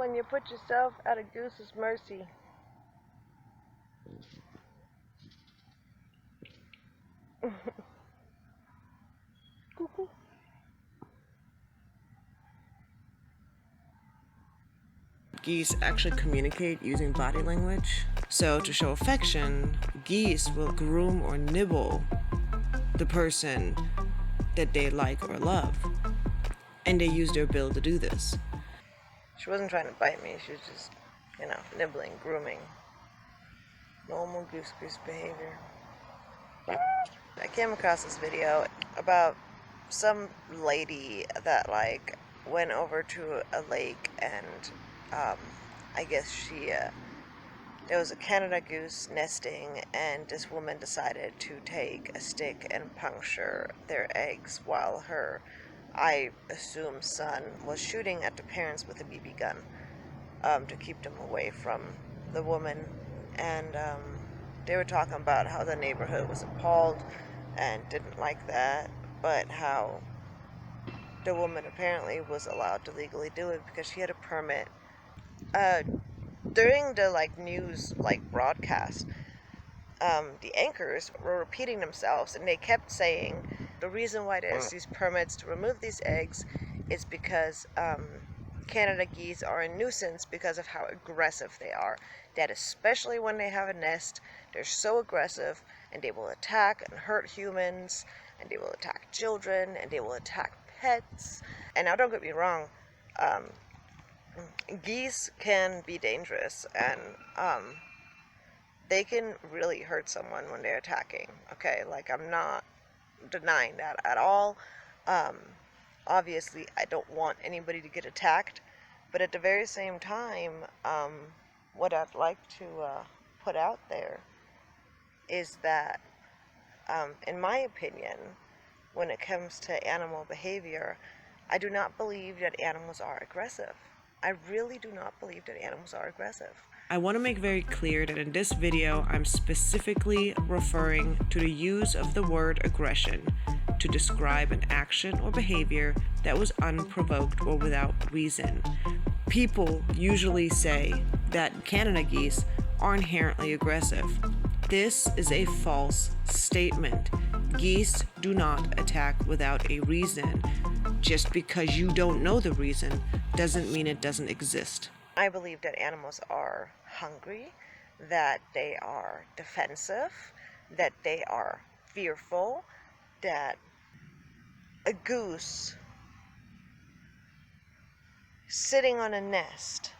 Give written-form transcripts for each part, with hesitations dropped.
when you put yourself at a goose's mercy. Cuckoo. Geese actually communicate using body language. So to show affection, geese will groom or nibble the person that they like or love. And they use their bill to do this. She wasn't trying to bite me, she was just, nibbling, grooming. Normal goose behavior. I came across this video about some lady that went over to a lake and I guess there was a Canada goose nesting, and this woman decided to take a stick and puncture their eggs while her, I assume, son was shooting at the parents with a BB gun to keep them away from the woman. And they were talking about how the neighborhood was appalled and didn't like that, but how the woman apparently was allowed to legally do it because she had a permit. During the news broadcast, the anchors were repeating themselves, and they kept saying the reason why there's these permits to remove these eggs is because Canada geese are a nuisance because of how aggressive they are. That especially when they have a nest, they're so aggressive, and they will attack and hurt humans, and they will attack children, and they will attack pets. And now don't get me wrong, geese can be dangerous, and they can really hurt someone when they're attacking. Okay, I'm not denying that at all. Obviously, I don't want anybody to get attacked, but at the very same time, what I'd like to put out there is that, in my opinion, when it comes to animal behavior, I do not believe that animals are aggressive. I really do not believe that animals are aggressive. I want to make very clear that in this video, I'm specifically referring to the use of the word aggression to describe an action or behavior that was unprovoked or without reason. People usually say that Canada geese are inherently aggressive. This is a false statement. Geese do not attack without a reason. Just because you don't know the reason doesn't mean it doesn't exist. I believe that animals are hungry, that they are defensive, that they are fearful, that a goose sitting on a nest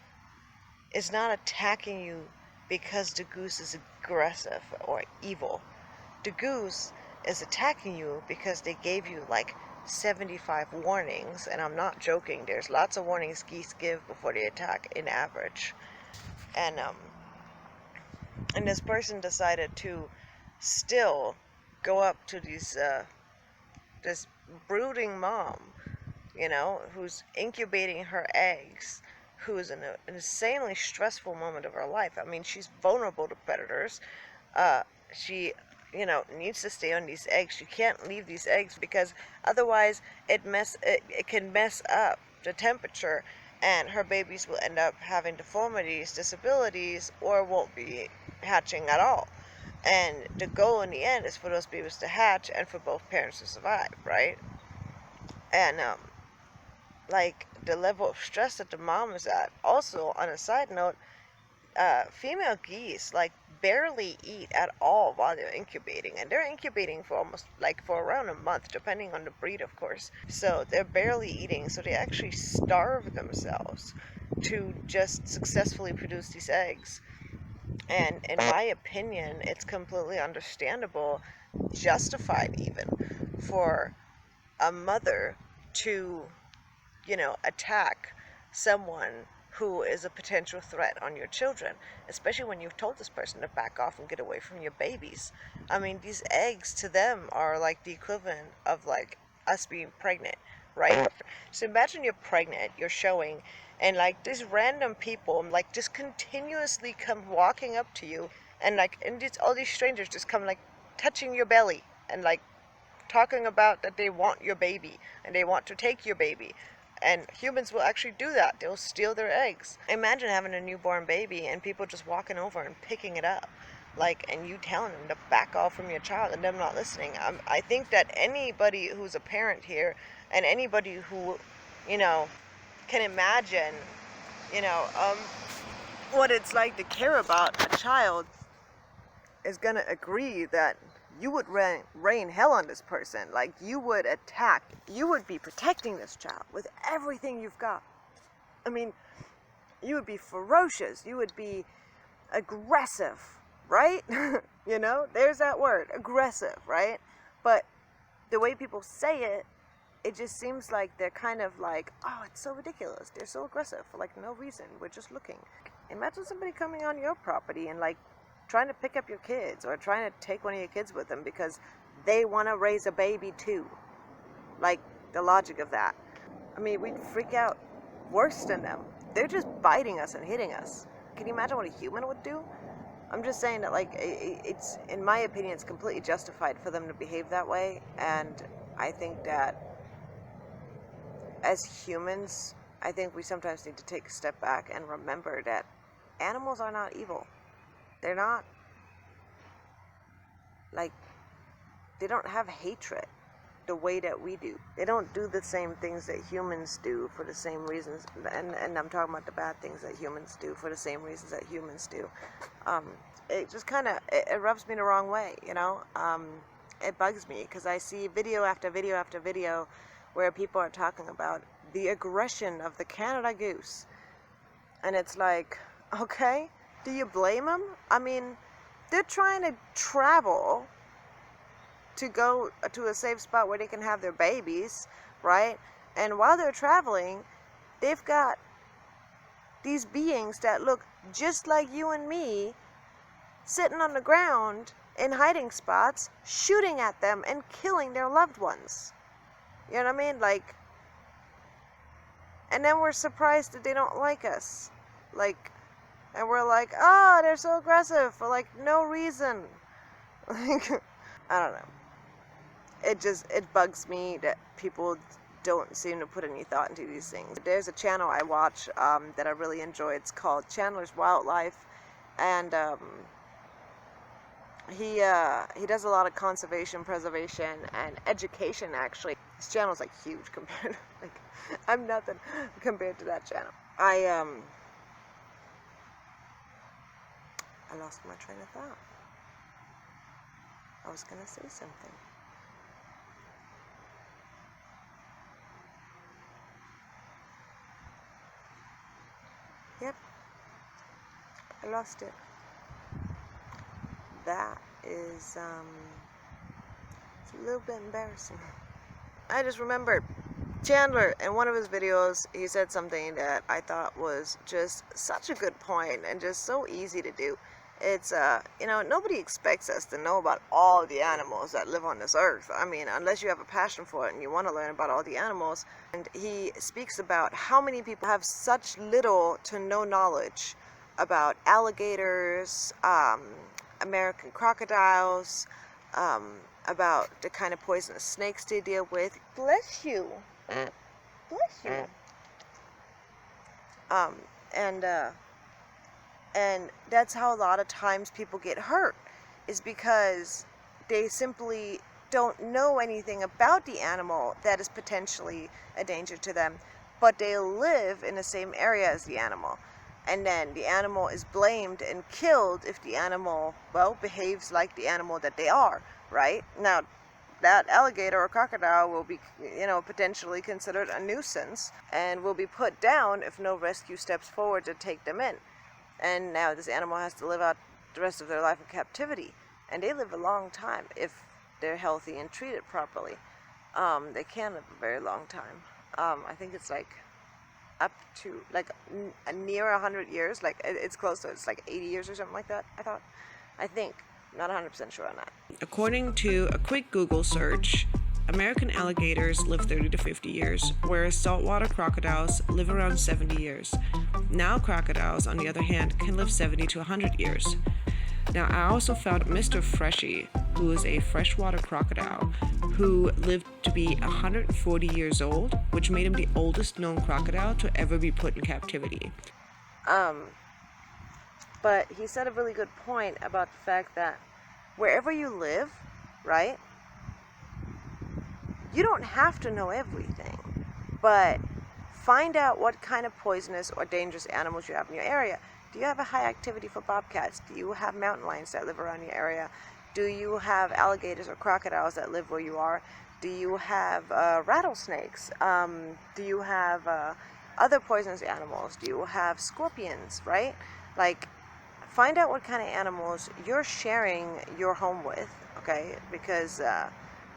is not attacking you because the goose is aggressive or evil. The goose is attacking you because they gave you 75 warnings, and I'm not joking. There's lots of warnings geese give before they attack in average. And this person decided to still go up to this brooding mom, who's incubating her eggs, who's in an insanely stressful moment of her life. I mean, she's vulnerable to predators. She needs to stay on these eggs. She can't leave these eggs because otherwise it can mess up the temperature, and her babies will end up having deformities, disabilities, or won't be hatching at all. And the goal in the end is for those babies to hatch and for both parents to survive, right? And the level of stress that the mom is at. Also, on a side note, female geese barely eat at all while they're incubating, and they're incubating for for around a month, depending on the breed, of course. So they're barely eating, so they actually starve themselves to just successfully produce these eggs. And in my opinion, it's completely understandable, justified even, for a mother to attack someone who is a potential threat on your children, especially when you've told this person to back off and get away from your babies. I mean, these eggs to them are the equivalent of us being pregnant, right? So imagine you're pregnant, you're showing, and these random people just continuously come walking up to you, and all these strangers just come touching your belly and talking about that they want your baby and they want to take your baby. And humans will actually do that. They'll steal their eggs. Imagine having a newborn baby and people just walking over and picking it up. And you telling them to back off from your child and them not listening. I think that anybody who's a parent here and anybody who, can imagine, what it's like to care about a child is going to agree that you would rain hell on this person. Like, you would attack. You would be protecting this child with everything you've got. I mean, you would be ferocious. You would be aggressive, right? There's that word, aggressive, right? But the way people say it, it just seems like they're kind of like, oh, it's so ridiculous. They're so aggressive for no reason. We're just looking. Imagine somebody coming on your property and trying to pick up your kids or trying to take one of your kids with them because they want to raise a baby too. The logic of that. I mean, we'd freak out worse than them. They're just biting us and hitting us. Can you imagine what a human would do? I'm just saying that it's, in my opinion, it's completely justified for them to behave that way. And I think that as humans, I think we sometimes need to take a step back and remember that animals are not evil. They're not, they don't have hatred the way that we do. They don't do the same things that humans do for the same reasons, and I'm talking about the bad things that humans do for the same reasons that humans do. It just kind of, it rubs me the wrong way, It bugs me because I see video after video after video where people are talking about the aggression of the Canada goose. And it's like, okay, do you blame them? I mean, they're trying to travel to go to a safe spot where they can have their babies, right? And while they're traveling, they've got these beings that look just like you and me sitting on the ground in hiding spots, shooting at them and killing their loved ones. You know what I mean? And then we're surprised that they don't like us. And we're like, oh, they're so aggressive for no reason. I don't know. It bugs me that people don't seem to put any thought into these things. There's a channel I watch that I really enjoy. It's called Chandler's Wildlife, and he does a lot of conservation, preservation, and education. Actually, his channel's huge compared to I'm nothing compared to that channel. I lost my train of thought. I was gonna say something. Yep, I lost it. That is, it's a little bit embarrassing. I just remembered Chandler, in one of his videos, he said something that I thought was just such a good point and just so easy to do. It's, nobody expects us to know about all the animals that live on this earth. I mean, unless you have a passion for it and you want to learn about all the animals. And he speaks about how many people have such little to no knowledge about alligators, American crocodiles, about the kind of poisonous snakes they deal with. Bless you. Bless you. And that's how a lot of times people get hurt, is because they simply don't know anything about the animal that is potentially a danger to them, but they live in the same area as the animal. And then the animal is blamed and killed if the animal, behaves like the animal that they are, right? Now, that alligator or crocodile will be, potentially considered a nuisance and will be put down if no rescue steps forward to take them in. And now this animal has to live out the rest of their life in captivity. And they live a long time if they're healthy and treated properly. They can live a very long time. I think it's up to near 100 years. It's close to, it's 80 years or something like that, I think. Not 100% sure on that. According to a quick Google search, American alligators live 30 to 50 years, whereas saltwater crocodiles live around 70 years. Now crocodiles, on the other hand, can live 70 to 100 years. Now, I also found Mr. Freshie, who is a freshwater crocodile, who lived to be 140 years old, which made him the oldest known crocodile to ever be put in captivity. But he said a really good point about the fact that wherever you live, right, you don't have to know everything, but find out what kind of poisonous or dangerous animals you have in your area. Do you have a high activity for bobcats? Do you have mountain lions that live around your area? Do you have alligators or crocodiles that live where you are? Do you have rattlesnakes? Do you have other poisonous animals? Do you have scorpions, right? Like, find out what kind of animals you're sharing your home with, okay? Because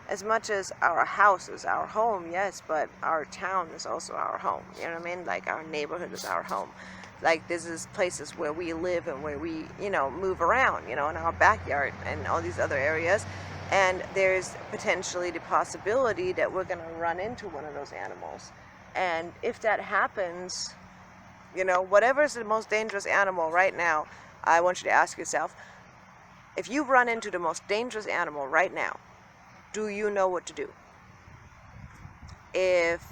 as much as our house is our home, yes, but our town is also our home. You know what I mean? Like, our neighborhood is our home. Like, this is places where we live and where we, move around, in our backyard and all these other areas. And there's potentially the possibility that we're going to run into one of those animals. And if that happens, whatever is the most dangerous animal right now, I want you to ask yourself, if you run into the most dangerous animal right now, do you know what to do? If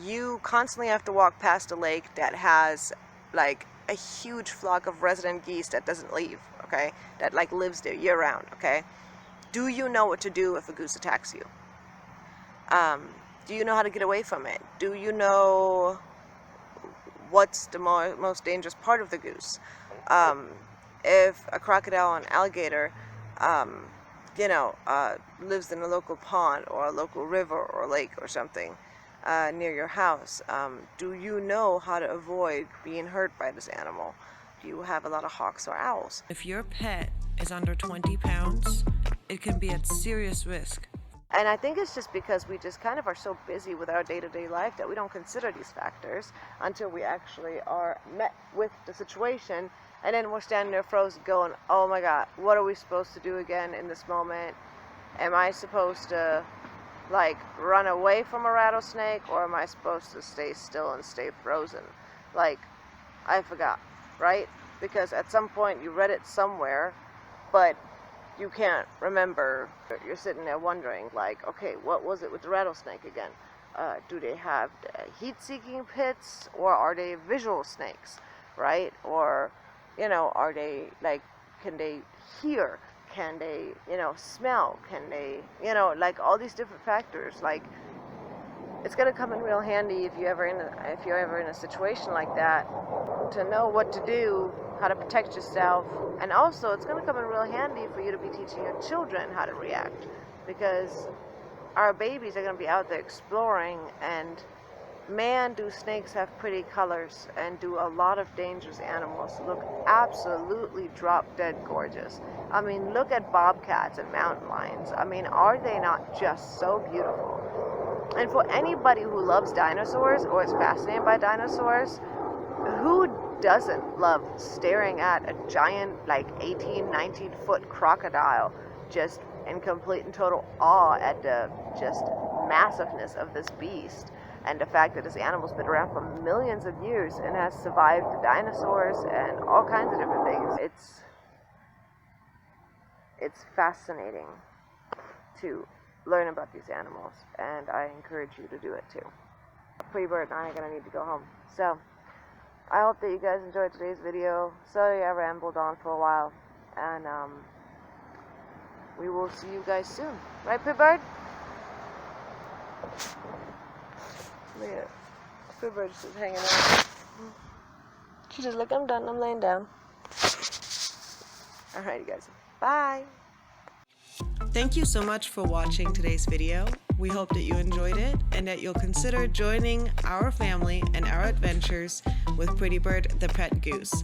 you constantly have to walk past a lake that has like a huge flock of resident geese that doesn't leave, okay, that like lives there year round, okay, do you know what to do if a goose attacks you? Do you know how to get away from it? Do you know what's the most dangerous part of the goose? If a crocodile or an alligator lives in a local pond or a local river or lake or something near your house, do you know how to avoid being hurt by this animal? Do you have a lot of hawks or owls? If your pet is under 20 pounds, it can be at serious risk. And I think it's just because we just kind of are so busy with our day-to-day life that we don't consider these factors until we actually are met with the situation. And then we're standing there frozen going, oh my God, what are we supposed to do again in this moment? Am I supposed to like run away from a rattlesnake, or am I supposed to stay still and stay frozen? Like, I forgot, right? Because at some point you read it somewhere, but you can't remember. You're sitting there wondering, like, okay, what was it with the rattlesnake again? Do they have heat-seeking pits, or are they visual snakes, right? Or, are they, like, can they hear? Can they, smell? Can they, like all these different factors. Like, it's gonna come in real handy if you're ever in a situation like that, to know what to do, how to protect yourself. And also, it's gonna come in real handy for you to be teaching your children how to react, because our babies are gonna be out there exploring, and man, do snakes have pretty colors, and do a lot of dangerous animals look absolutely drop-dead gorgeous. I mean, look at bobcats and mountain lions. I mean, are they not just so beautiful? And for anybody who loves dinosaurs or is fascinated by dinosaurs, who doesn't love staring at a giant, like 18, 19-foot crocodile, just in complete and total awe at the just massiveness of this beast? And the fact that this animal's been around for millions of years and has survived the dinosaurs and all kinds of different things. It's fascinating to learn about these animals, and I encourage you to do it too. Pretty Bird and I are going to need to go home. So, I hope that you guys enjoyed today's video. Sorry I rambled on for a while, and we will see you guys soon. Right, Pretty Bird? Look at it. Pretty Bird just hanging out. She just look, I'm done, I'm laying down. Alright, you guys. Bye! Thank you so much for watching today's video. We hope that you enjoyed it and that you'll consider joining our family and our adventures with Pretty Bird the Pet Goose.